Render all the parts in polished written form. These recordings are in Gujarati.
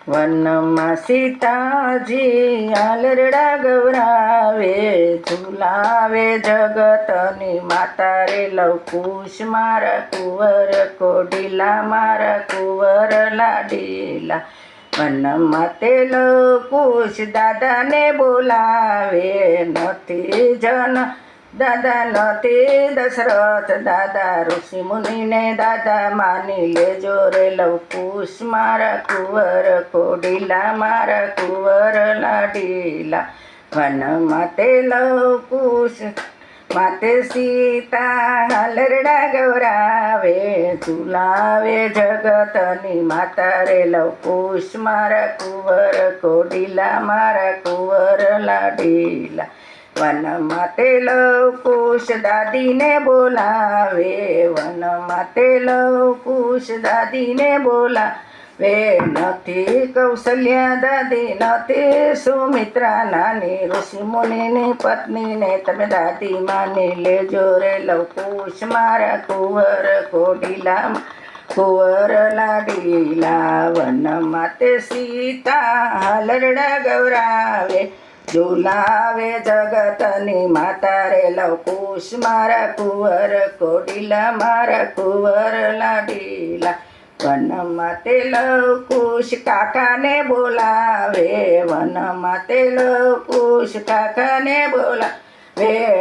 વનમાં સીતાજી આલરડા ગવરાવે, ઝુલાવે જગતની માતા રે લવકુશ મારા કુંવર કોડીલા મારા કુંવર લાડીલા. વનમાં તે લવકુશ દાદાને બોલાવે, નથી જન દાદા નથી દશરથ દાદા, ઋષિ મુનિને દાદા માની લેજો રે લવકુશ મારા કુંવર કોડીલા મારા કુંવર લાડીલા. વનમાં તે લવકુશ માતે સીતા હાલરડા ગવરાવે, ઝુલાવે જગતની માતા રે લવકુશ મારા કુંવર કોડીલા મારા કુંવર લાડીલા. વનમાં તે લવકુશ દાદીને બોલાવે, વનમાં તે લવકુશ દાદીને બોલાવે, નથી કૌશલ્યા દાદી નથી સુમિત્રા નાની, ઋષિ મુનિની પત્નીને તમે દાદી માની લેજો રે લવકુશ મારા કુંવર કોડીલા કુંવર લાડીલા. વનમાં તે સીતા હાલરડા ગવરાવે, ઝુલાવે જગતની માતા રે લવકુશ મારા કુંવર કોડીલા મારા કુંવર લાડીલા. વનમાં તે લવકુશ કાકાને બોલાવે, વનમાં તે લવકુશ કાકાને બોલાવે,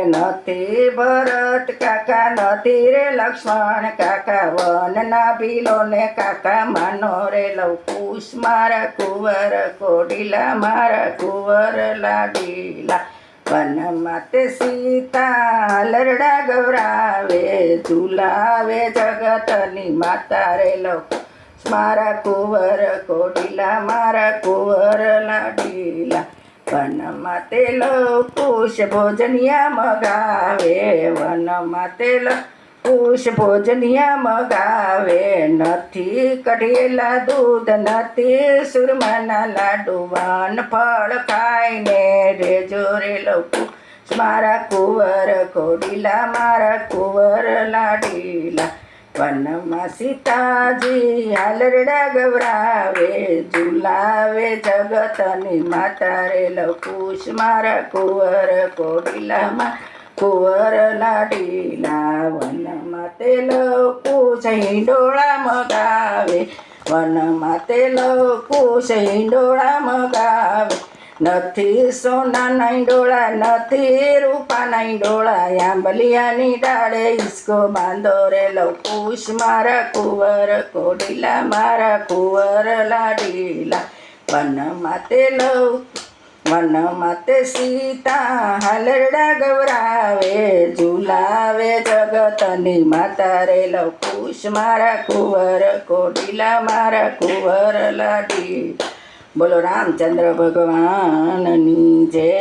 નથી ભરત કાકા નથી રે લક્ષ્મણ કાકા, વનના ભીલોને કાકા માનો રે લવકુશ મારા કુંવર કોડીલા મારા કુંવર લાડીલા. વનમાં તે સીતા હાલરડા ગવરાવે, ઝુલાવે જગતની માતા રે લવકુશ મારા કુંવર કોડીલા મારા કુંવર લાડીલા. વનમાં તે લવકુશ ભોજનિયા મગાવે, વનમાં તે લવકુશ ભોજનિયા મગાવે, નથી કઢેલા દૂધ નથી સુરમાના લાડુ, વન ફળ ખાઈને રેજો રે લવકુશ મારા કુંવર કોડીલા મારા કુંવર લાડીલા. વનમાં સીતાજી હાલરડા ગવરાવે, ઝુલાવે જગતની માતા રે લવકુશ મારા કુંવર કોડીલા મારા કુંવર લાડીલા. વનમાં તે લવકુશ હિંડોળા મગાવે, વનમાં તે લવકુશ હિંડોળા મગાવે, નથી સોનાના હિંડોળા નથી રૂપાના હિંડોળા, આંબલિયાની ડાળે હિસકો બાંધો રે લવકુશ મારા કુંવર કોડીલા મારા કુંવર લાડીલા. વનમાં તે સીતા હાલરડા ગવરાવે, ઝુલાવે જગતની માતા રે લવકુશ મારા કુંવર કોડીલા મારા કુંવર લાડી. બોલો રામચંદ્ર ભગવાનની જય.